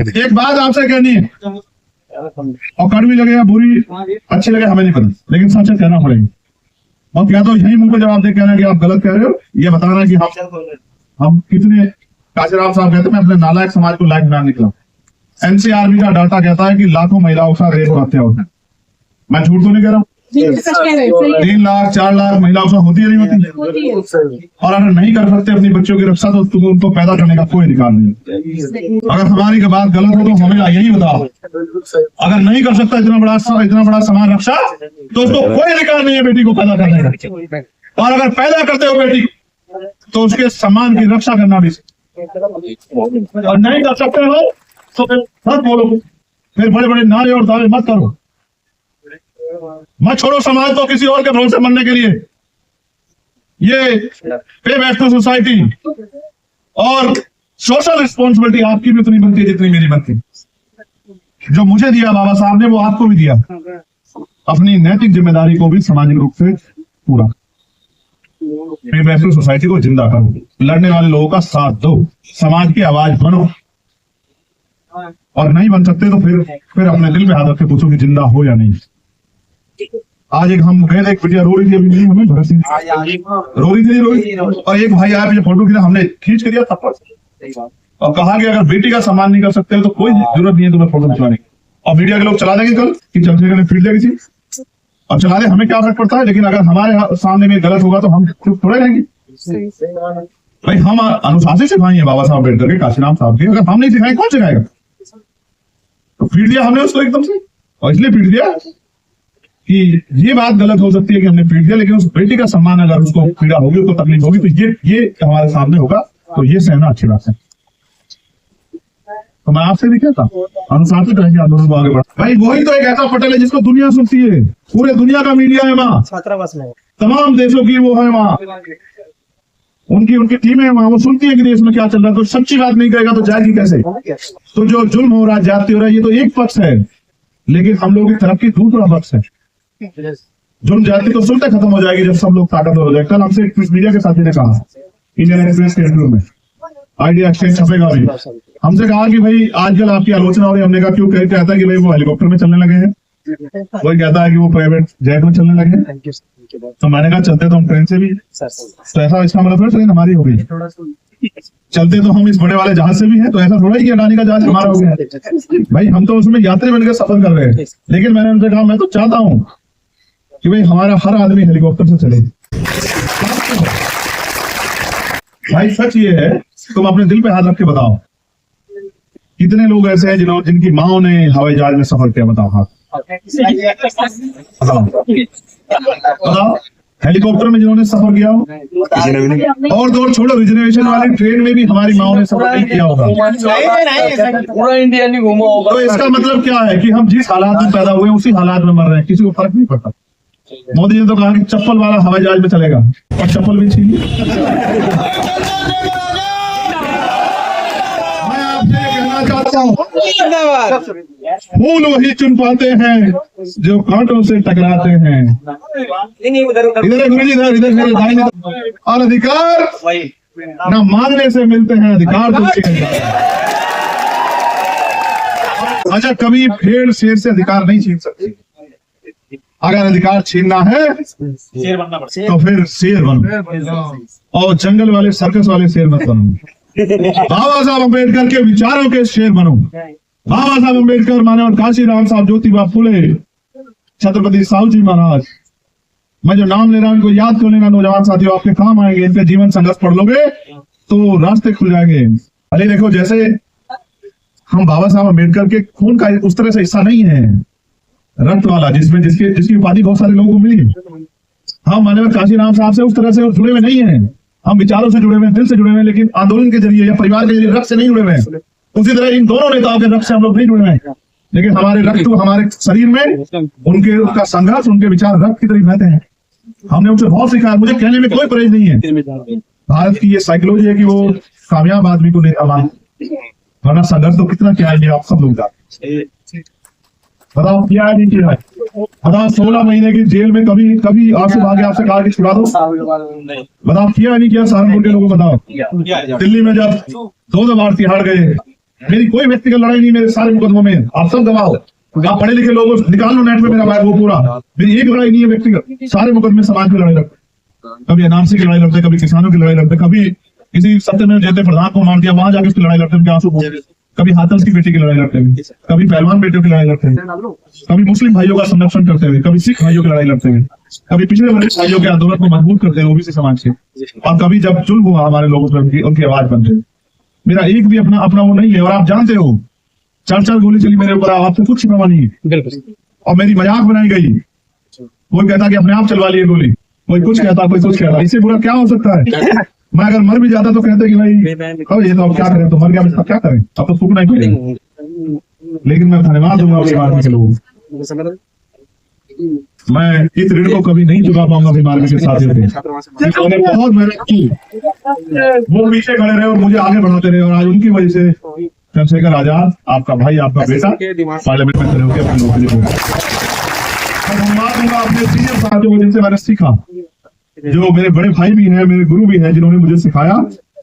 एक बात आपसे कहनी है, और कड़वी लगे या बुरी अच्छी लगे हमें नहीं पता, लेकिन सच कहना पड़ेगा। और क्या तो यही मुंह पे जवाब दे कहना कि आप गलत कह रहे हो, ये बताना कि हम कितने। काशीराम साहब कहते मैं अपने नालायक समाज को लायक बनाने निकला। एनसीआरबी का डाटा कहता है कि लाखों महिलाओं का रेप और हत्या होता है। मैं झूठ तो नहीं कह रहा हूँ। 3 लाख 4 लाख महिलाओं से होती है नहीं होती। और अगर नहीं कर सकते अपनी बच्चों की रक्षा, तो उनको पैदा करने का कोई अधिकार नहीं। अगर हमारी बात गलत हो तो हमें यही बताओ। अगर नहीं कर सकता इतना बड़ा समाज रक्षा, तो उसको कोई अधिकार नहीं है बेटी को पैदा करने का। और अगर पैदा करते हो बेटी तो उसके सम्मान की रक्षा करना भी। और नहीं कर सकते हो तो फिर मत बोलो, फिर बड़े बड़े नारे और दावे मत करो। मत छोड़ो समाज को किसी और के भरोसे बनने के लिए। ये पे बैक टू सोसाइटी और सोशल रिस्पॉन्सिबिलिटी आपकी भी उतनी बनती है जितनी मेरी बनती है। जो मुझे दिया बाबा साहब ने वो आपको भी दिया। अपनी नैतिक जिम्मेदारी को भी सामाजिक रूप से पूरा पे बैक टू सोसाइटी को जिंदा करो। लड़ने वाले लोगों का साथ दो, समाज की आवाज बनो। और नहीं बन सकते तो फिर अपने दिल पे हाथ रख के पूछो कि जिंदा हो या नहीं। आज एक हम गए थे, एक बिटिया रो रही थी, अभी नहीं हमें भरत सिंह रो रही थी, और एक भाई आया फोटो खींचा, हमने खींच के दिया थप्पड़ और कहा कि अगर बेटी का सम्मान नहीं कर सकते तो कोई जरूरत नहीं है तुम्हें फोटो खिंचवाने की। और मीडिया के लोग चला देंगे कल कि चंद्रशेखर ने फीट देगी थी, अब चला दे, हमें क्या फर्क पड़ता है। लेकिन अगर हमारे सामने में गलत होगा तो हम चुप थोड़े रहेंगे। भाई हम अनुशासित सिखाएंगे बाबा साहब अम्बेडकर के, काशीराम साहब के। अगर हम नहीं सिखाएंगे कौन सिखाएगा? तो फीट दिया हमने उसको एकदम से, और इसलिए फीट दिया कि ये बात गलत हो सकती है कि हमने पीट दिया, लेकिन उस बेटी का सम्मान अगर उसको पीड़ा होगी, उसको तकलीफ होगी, तो ये हमारे सामने होगा, तो ये सहना अच्छी बात है। तो मैं आपसे भी कहता अनुशासित रहेंगे आंदोलन को आगे बढ़ा। भाई वही तो एक ऐसा पटल है जिसको दुनिया सुनती है, पूरे दुनिया का मीडिया है वहाँ, तमाम देशों की वो है वहाँ, उनकी टीमें है वहाँ, वो सुनती है कि देश में क्या चल रहा है। तो सच्ची बात नहीं कहेगा तो जाएगी कैसे? तो जो जुल्म हो रहा है, ज्यादती हो रहा है, ये तो एक पक्ष है, लेकिन हम लोगों की तरफ की दूसरा पक्ष है। जुल्म ज्यादती तो सुनते खत्म हो जाएगी जब सब लोग ताकतवर हो जाए। कल हमसे मीडिया के साथी ने कहा, इंडियन एक्सप्रेस के इंटरव्यू में, आइडिया एक्सचेंज छपेगा भी, हमसे कहा कि भाई आजकल आपकी आलोचना हो रही है। हमने कहा क्यों? कहता है कि भाई वो हेलीकॉप्टर में चलने लगे हैं, वही कहता है कि वो प्राइवेट जेट में चलने लगे हैं। तो मैंने कहा चलते तो हम ट्रेन से भी, तो ऐसा इसका मतलब ट्रेन हमारी हो गई। चलते तो हम इस बड़े वाले जहाज से भी हैं, तो ऐसा थोड़ा ही कि अडानी का जहाज हमारा हो गया। भाई हम तो उसमें यात्री बनकर सफर कर रहे हैं। लेकिन मैंने उनसे कहा मैं तो चाहता हूं कि भाई हमारा हर आदमी हेलीकॉप्टर से चले। भाई सच ये है, तुम अपने दिल पे हाथ रख के बताओ कितने लोग ऐसे हैं जिनकी माओ ने हवाई जहाज में सफर किया? बताओ हाथ बताओ। हेलीकॉप्टर में जिन्होंने सफर किया हो, और दौड़ छोड़ो, रिजर्वेशन वाली ट्रेन में भी हमारी माओ ने सफर नहीं किया होगा। पूरा इंडिया नहीं घूमा होगा। तो इसका मतलब क्या है कि हम जिस हालात में पैदा हुए उसी हालात में मर रहे हैं, किसी को फर्क नहीं पड़ता। मोदी ने तो कहा कि चप्पल वाला हवाई जहाज में चलेगा, और चप्पल भी छीन ली। मैं आपसे कहना चाहता हूँ, फूल वही चुन पाते हैं जो कांटों से टकराते हैं। इधर गुरु जी, इधर। और अधिकार न मांगने से मिलते हैं, अधिकार तो अच्छा, कभी भेड़ शेर से अधिकार नहीं छीन सकती। अगर अधिकार छीनना है शेर बनना पड़ता, तो फिर शेर बनो, और जंगल वाले सर्कस वाले शेर मत बनो। बाबा साहब अम्बेडकर के विचारों के शेर बनो। बाबा साहब अम्बेडकर, मानव काशीराम साहब, ज्योतिबा फुले, छत्रपति साहू जी महाराज, मैं जो नाम ले रहा हूं उनको याद कर लेना नौजवान साथियों, आपके काम आएंगे। इनके जीवन संघर्ष पढ़ लोगे तो रास्ते खुल जाएंगे। अरे देखो, जैसे हम बाबा साहब अम्बेडकर के खून का उस तरह से हिस्सा नहीं है, रक्त वाला, जिसकी उपाधि बहुत सारे लोगों को मिली। हम मानव काशीराम साहब से उस तरह से जुड़े हुए नहीं है। हम विचारों से जुड़े हुए, दिल से जुड़े हुए, लेकिन आंदोलन के जरिए या परिवार के जरिए रक्त से नहीं जुड़े हुए हैं। उसी तरह इन दोनों नेताओं के रक्त से हम लोग नहीं जुड़े हैं, लेकिन हमारे रक्त हमारे शरीर में उनका संघर्ष, उनके विचार रक्त की तरह बहते हैं। हमने उनसे बहुत सीखा है। मुझे कहने में कोई परहेज नहीं है। भारत की ये साइकोलॉजी है कि वो कामयाब आदमी को नेता मान, वरना संघर्ष तो कितना क्या है, आप सब लोग जानते। बताओ क्या है, नहीं किया है? बताओ 16 महीने की जेल में कभी आपसे भागे, आपसे कहा कि छुड़ा दो? बताओ किया नहीं किया? सहारनपुर के लोगों को बताओ। दिल्ली में जब 2 बार तिहाड़ गए, मेरी कोई व्यक्तिगत लड़ाई नहीं मेरे सारे मुकदमों में, आप सब गवाह हो। आप पढ़े लिखे लोग निकाल लो नेट में मेरा वो पूरा, मेरी एक लड़ाई नहीं है व्यक्तिगत, सारे मुकदमे समाज की लड़ाई लड़ते, कभी एनआरसी की लड़ाई लड़ते, कभी किसानों की लड़ाई लड़ते, कभी किसी सत्यमेव जयते प्रधान को मार दिया वहां जाके उसकी लड़ाई लड़ते हैं, आंसू पोंछते, कभी हाथरस की बेटी की लड़ाई लड़ते हैं, कभी पहलवान बेटियों की लड़ाई लड़ते हैं, कभी मुस्लिम भाइयों का संरक्षण करते हुए, कभी सिख भाइयों की लड़ाई लड़ते हुए, कभी पिछड़े वर्ग भाइयों के आंदोलन को मजबूत करते हैं ओबीसी समाज से, और कभी जब जुल्म हुआ हमारे लोगों पर उनकी आवाज बनते हैं। मेरा एक भी अपना वो नहीं है, और आप जानते हो 4 गोली चली मेरे ऊपर, आपसे कुछ परवाह नहीं है, और मेरी मजाक बनाई गई। कोई कहता कि अपने आप चलवा लिए गोली, कोई कुछ कहता, कोई कुछ कहता, इससे बुरा क्या हो सकता है? मैं अगर मर भी जाता तो कहते कि भाई ये तो अब क्या करें, तो मर गया, अब क्या करें, अब तो फूकना ही पड़ेगा। लेकिन मैं धन्यवाद दूंगा अपने आर्मी के लोगों को, मैं इस ऋण को कभी नहीं चुका पाऊंगा अपनी आर्मी के साथियों के, उन्होंने बहुत मेहनत की, वो पीछे खड़े रहे और मुझे आगे बढ़ाते रहे, और आज उनकी वजह से चंद्रशेखर आजाद, आपका भाई, आपका बेटा पार्लियामेंट में खड़े होकर अपनी नौकरी को धन्यवाद दूंगा अपने सीनियर साथियों को जिनसे मैंने सीखा, जो मेरे बड़े भाई भी हैं, मेरे गुरु भी हैं, जिन्होंने मुझे सिखाया,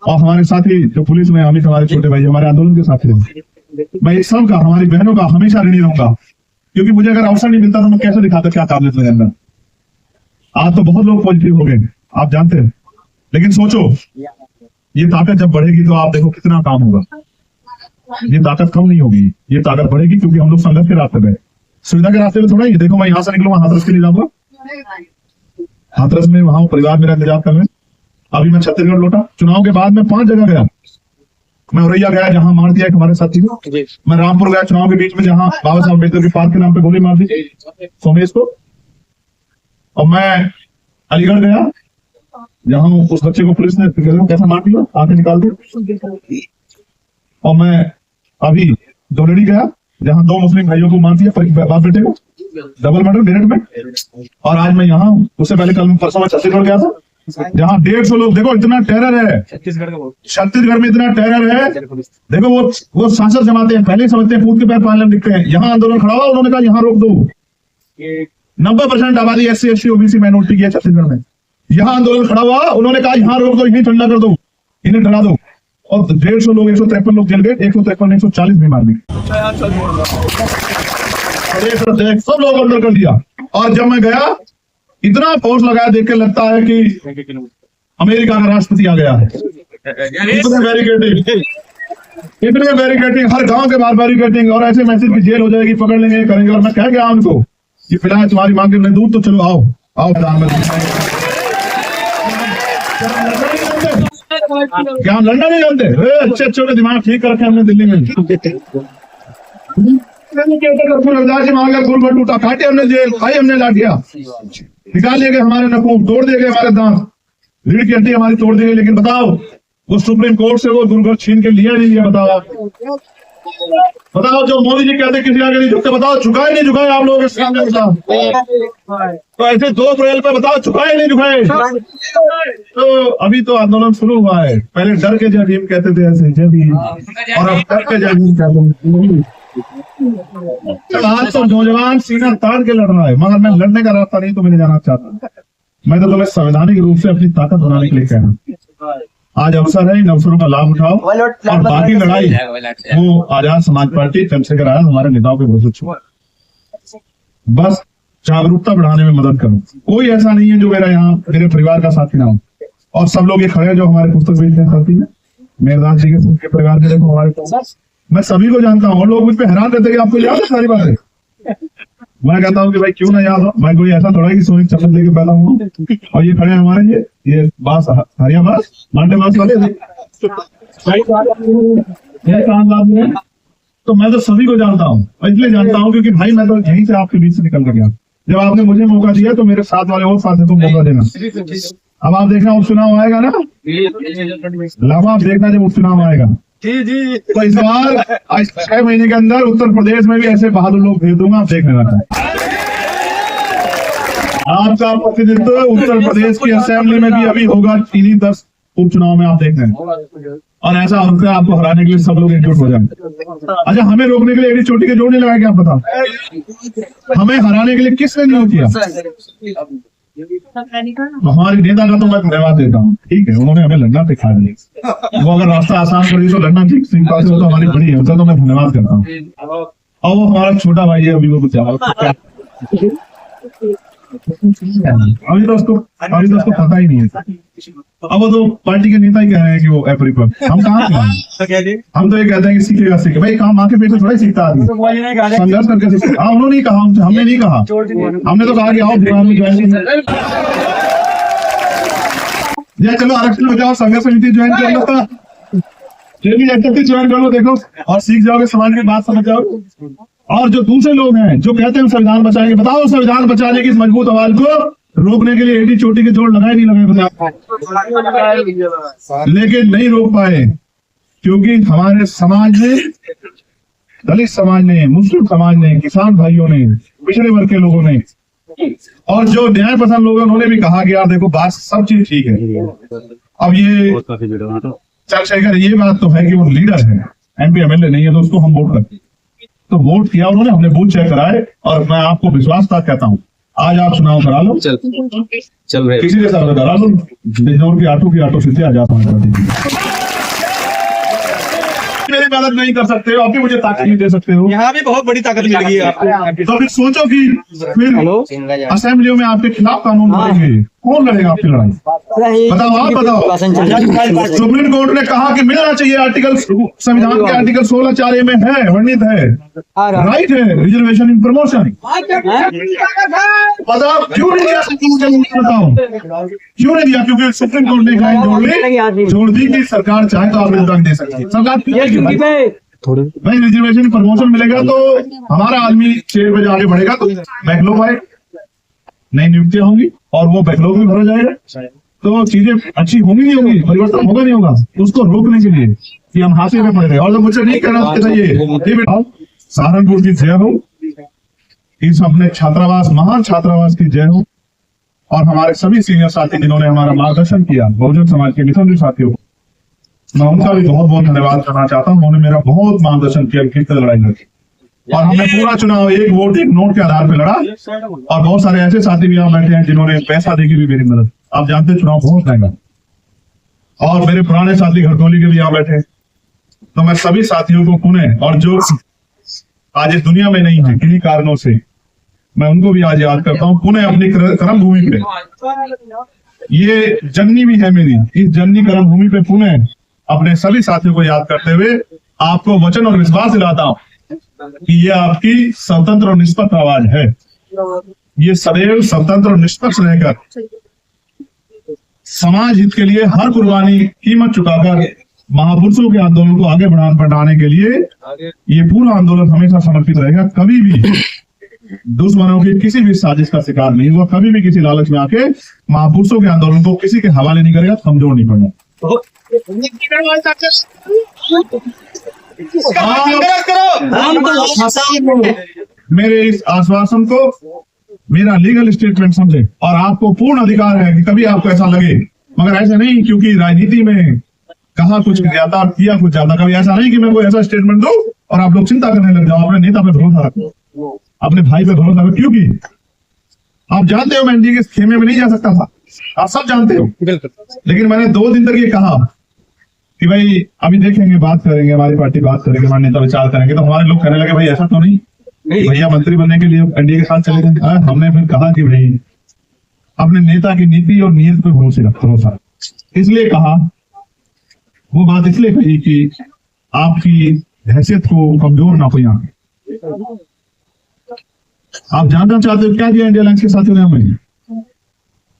और हमारे साथी जो पुलिस में अमित, हमारे छोटे भाई, हमारे आंदोलन के साथी थे। मैं इस सब का, हमारी बहनों का हमेशा ऋणी रहूंगा, क्योंकि मुझे अगर अवसर नहीं मिलता तो मैं कैसे दिखाता क्या काबिलियत मेरे अंदर। आज तो बहुत लोग पॉजिटिव हो गए, आप जानते हैं, लेकिन सोचो ये ताकत जब बढ़ेगी तो आप देखो कितना काम होगा। ये ताकत कम नहीं होगी, ये ताकत बढ़ेगी, क्योंकि हम लोग संघर्ष के रास्ते पे, सुविधा के रास्ते पे थोड़ा ही। देखो मैं यहाँ से निकलूंगा, हाथरस के लिए जाऊंगा, हाथरस में वहां परिवार मेरा इंतजार कर रहे हैं। अभी मैं छत्तीसगढ़ लौटा, चुनाव के बाद मैं 5 जगह गया। मैं औरैया गया जहां मार दिया एक हमारे साथी को, मैं रामपुर गया चुनाव के बीच में जहां बाबा साहब अम्बेडकर के पार्क के नाम पे गोली मार दी सोमेश को, और मैं अलीगढ़ गया जहां उस बच्चे को पुलिस ने कैसा मार दिया, आंखें निकाल दी, और मैं अभी दोलड़ी गया जहां 2 मुस्लिम भाइयों को मार दिया, बाप बेटे को, डबल मर्डर मेरठ में। और आज मैं यहाँ, उससे पहले कल परसों में छत्तीसगढ़ गया था जहाँ 150 लोग, देखो इतना टेरर है छत्तीसगढ़ में, इतना टेरर है। देखो वो सांसद जमाते हैं, पहले समझते हैं, कूद के पैर पालने दिखते हैं। यहाँ आंदोलन खड़ा हुआ, उन्होंने कहा यहाँ रोक दो। 90% आबादी SC ST OBC माइनॉरिटी की है छत्तीसगढ़ में। यहाँ आंदोलन खड़ा हुआ, उन्होंने कहा यहाँ रोक दो, यही ठंडा कर दो, इन्हें डरा दो। और 150 लोग, 153 लोग जल गए, 153 140 भी मार दी, सब लोग अंदर कर दिया। और जब मैं गया, इतना फोर्स लगाया, देख के लगता है कि अमेरिका का राष्ट्रपति आ गया है। इतने बैरिकेडिंग, हर गांव के बाहर बैरिकेडिंग, और ऐसे मैसेज की जेल हो जाएगी, पकड़ लेंगे, करेंगे। और मैं कह गया उनको कि फिलहाल तुम्हारी मांग नहीं दूर, तो चलो आओ आओ प्रधानमंत्री। क्या हम लड़ना नहीं जानते? अच्छे अच्छे दिमाग ठीक कर रखे हमने दिल्ली में। गुल भर टूटा, काटे हमने जेल, खाई हमने लाठियां, निकाल लिए गए हमारे नखून, तोड़ दिए गए हमारे दांत, रीढ़ की हड्डी हमारी तोड़ दी गई। लेकिन बताओ, वो सुप्रीम कोर्ट से वो गुरुघर छीन के लिया नहीं लिया? बताओ जो मोदी जी कहते किसी आगे नहीं झुकते, बताओ झुकाए नहीं झुकाए आप लोग? तो ऐसे 2 अप्रैल पे बताओ झुकाए नहीं झुकाए? तो अभी तो आंदोलन शुरू हुआ है, पहले डर के जय भीम कहते थे ऐसे जय भीम, और अब डर के जय भीम कहते हैं। आज तो नौजवान सीना तान के लड़ रहा है, मगर मैं लड़ने का रास्ता नहीं तो मैंने जाना चाहता। मैं तो तुम्हें संवैधानिक रूप से अपनी ताकत बनाने के लिए कह रहा हूँ। आज अवसर है, इन अवसरों का लाभ उठाओ, और बाकी लड़ाई वो आजाद समाज पार्टी, चंद्रशेखर आजाद हमारे नेताओं के भरोसे, बस जागरूकता बढ़ाने में मदद करो। कोई ऐसा नहीं है जो मेरा यहाँ मेरे परिवार का साथी ना हो, और सब लोग ये खड़े हैं जो हमारे पुस्तक बेचते हैं साथी हैं, मेहरदास जी के परिवार के देखो हमारे पास, मैं सभी को जानता हूँ। और लोग मुझ पर हैरान रहते हैं कि आपको याद है सारी बातें। मैं कहता हूँ कि भाई क्यों ना याद हो, मैं कोई ऐसा थोड़ा कि सोनी चप्पल लेके पैदा हूँ। और ये खड़े हैं हमारे, ये बास, हरिया बास, मांडे बास वाले थे, तो मैं तो सभी को जानता हूँ। इसलिए जानता हूँ क्योंकि भाई मैं तो यहीं से आपके बीच से निकल के गया। जब आपने मुझे मौका दिया तो मेरे साथ वाले और साथ को मौका देना। अब आप देखना उपचुनाव आएगा ना, लाभ आप देखना जब उपचुनाव आएगा। तो इस बार 6 महीने के अंदर उत्तर प्रदेश में भी ऐसे बहादुर लोग भेज दूंगा, आप देख लेना। आपका प्रतिनिधित्व उत्तर प्रदेश की असेंबली में भी अभी होगा, इन्हीं 10 उपचुनाव में, आप देख रहे हैं। और ऐसा होता है, आपको हराने के लिए सब लोग एकजुट हो जाए। अच्छा, हमें रोकने के लिए एडी चोटी के जोड़ नहीं लगाए क्या? बताओ, हमें हराने के लिए किसने नहीं किया? हमारी नेता का तो मैं धन्यवाद देता हूँ, ठीक है, उन्होंने हमें लड़ना सिखा दिया। वो अगर रास्ता आसान कर दी तो लड़ना ठीक सिंह पास हो तो हमारी बड़ी है, उसका तो मैं धन्यवाद करता हूँ। और वो हमारा छोटा भाई है, अभी वो कुछ अभी तो उसको पता ही नहीं है। अब वो तो पार्टी के नेता ही कह रहे हैं कि वो एपरी पर, हम कहाँ से हैं? हम तो ये कहते हैं कि सीखेगा सीखे, भाई काम आके पेट से थोड़ा ही सीखता आदमी, संघर्ष करके सीखता। हाँ, उन्होंने नहीं कहा, हमने नहीं कहा, हमने तो कहा कि आओ बिहार में ज्वाइन या चलो आरक्षण हो जाओ, संघर्ष समिति ज्वाइन कर लो, ज्वाइन कर लो, देखो और सीख जाओगे, समाज की बात समझ जाओ। और जो दूसरे लोग हैं जो कहते हैं संविधान बचाएंगे, बताओ संविधान बचाने की इस मजबूत आवाज को रोकने के लिए एडी चोटी के जोड़ लगाए नहीं लगाए, बताओ। लेकिन नहीं रोक पाए क्योंकि हमारे समाज ने, दलित समाज ने, मुस्लिम समाज ने, किसान भाइयों ने, पिछड़े वर्ग के लोगों ने और जो न्याय पसंद लोग हैं उन्होंने भी कहा कि यार देखो बात सब चीज ठीक है। अब ये चंद्रशेखर, ये बात तो है कि वो लीडर है, एमपी एमएलए नहीं है, तो उसको हम वोट करते, तो वोट किया उन्होंने, हमने बूथ चेक कराए और मैं आपको विश्वास था कहता हूँ आज आप चुनाव करा लो, चल रहे किसी के साथ करा लो, बिजनौर की आटो सीधे आ जाता हूँ। मेरी मदद नहीं कर सकते हो, आप भी मुझे ताकत नहीं दे सकते हो। यहाँ भी बहुत बड़ी ताकत मिल गई है आपको। तो फिर सोचो कि फिर असेंबलियों में आपके खिलाफ कानून लड़ेंगे, कौन लड़ेगा आपकी लड़ाई? बताओ, आप बताओ। सुप्रीम कोर्ट ने कहा कि मिलना चाहिए, आर्टिकल संविधान के आर्टिकल 16(4) में है, वर्णित है, राइट है रिजर्वेशन इन प्रमोशन। बताओ क्यों नहीं दिया? बताओ क्यों नहीं दिया? क्योंकि सुप्रीम कोर्ट ने लाइन जोड़ दी कि सरकार चाहे तो आप दे सकती है। सरकार भाई रिजर्वेशन प्रमोशन मिलेगा तो हमारा आदमी 6 बजे आगे बढ़ेगा, तो बैकलॉग आए, नई नियुक्तियां होंगी और वो बैकलॉग भी भरा जाएगा, तो चीजें अच्छी होंगी नहीं होंगी, परिवर्तन होगा नहीं होगा, उसको रोकने के लिए कि हम हाशिए में पड़ रहे। और तो मुझे नहीं कहना ये सहारनपुर की जय हो, इस अपने छात्रावास, महान छात्रावास की जय हो, और हमारे सभी सीनियर साथी जिन्होंने हमारा मार्गदर्शन किया, बहुजन समाज के मिशनरी साथियों को मैं उनका भी बहुत बहुत धन्यवाद करना चाहता हूँ। उन्होंने मेरा बहुत मार्गदर्शन किया किस तरह लड़ाई लड़ी, और हमने पूरा चुनाव एक वोट एक नोट के आधार पर लड़ा। और बहुत सारे ऐसे साथी भी यहाँ बैठे हैं जिन्होंने पैसा देके भी मेरी मदद, आप जानते हैं चुनाव बहुत महंगा, और मेरे पुराने साथी घरटोली के भी यहाँ बैठे। तो मैं सभी साथियों को पुनः, और जो आज इस दुनिया में नहीं है किन्हीं कारणों से, मैं उनको भी आज याद करता हूँ पुनः अपनी कर्म भूमि पे। ये जननी भी है मेरी, इस जननी कर्म भूमि पे पुनः अपने सभी साथियों को याद करते हुए आपको वचन और विश्वास दिलाता हूँ कि ये आपकी स्वतंत्र और निष्पक्ष आवाज है। ये सदैव स्वतंत्र और निष्पक्ष रहकर समाज हित के लिए हर कुर्बानी कीमत चुकाकर महापुरुषों के आंदोलन को आगे बढ़ाने के लिए ये पूरा आंदोलन हमेशा समर्पित रहेगा। कभी भी दुश्मनों की किसी भी साजिश का शिकार नहीं हुआ, कभी भी किसी लालच में आके महापुरुषों के आंदोलन को किसी के हवाले नहीं करेगा, कमजोर नहीं पड़ना। मेरे इस आश्वासन को मेरा लीगल स्टेटमेंट समझे, और आपको पूर्ण अधिकार है कि कभी आपको ऐसा लगे, मगर ऐसा नहीं, क्योंकि राजनीति में कहा कुछ ज्यादा और किया कुछ ज्यादा, कभी ऐसा नहीं कि मैं कोई ऐसा स्टेटमेंट दूं और आप लोग चिंता करने लग जाओ। अपने नेता पे भरोसा रखो, अपने भाई पे भरोसा रखो, क्योंकि आप जानते हो मैं एनडीए के खेमे में नहीं जा सकता था, आप सब जानते हो। लेकिन मैंने 2 दिन तक ये कहा कि भाई अभी देखेंगे, बात करेंगे, हमारी पार्टी बात करेंगे, हमारे नेता विचार करेंगे। तो हमारे लोग कहने लगे भाई ऐसा तो नहीं, भैया मंत्री बनने के लिए एनडीए के साथ चले गए। हमने फिर कहा कि भाई अपने नेता की नीति और नीयत पे भरोसा, इसलिए कहा, वो बात इसलिए कही कि आपकी हैसियत को कमजोर ना कोई आंके। आप जानना चाहते हो क्या दिया इंडिया अलायंस के साथियों ने हमें?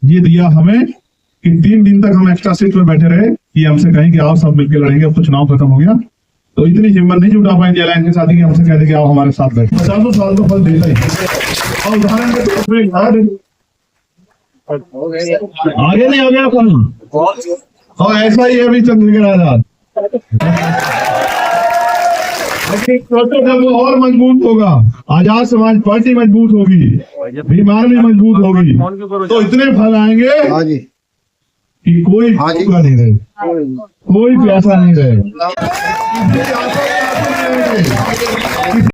ये दिया हमें कि 3 दिन तक हम एक्स्ट्रा सीट में बैठे रहे, कि हमसे कहें कि आओ सब मिलकर लड़ेंगे, अब तो चुनाव खत्म हो गया। तो इतनी हिम्मत नहीं जुटा पाए इंडिया अलायंस के साथी कि हमसे कहते कि आओ हमारे साथ बैठे। 50 साल तो फल देता ही। और उदाहरण के तौर पर आगे नहीं आ गया फल, और ऐसा ही है अभी चंद्रशेखर आजाद। वो और मजबूत होगा, आजाद समाज पार्टी मजबूत होगी, बीमार भी मजबूत होगी, तो इतने फल आएंगे कि कोई भूखा नहीं रहे, कोई प्यासा नहीं रहे।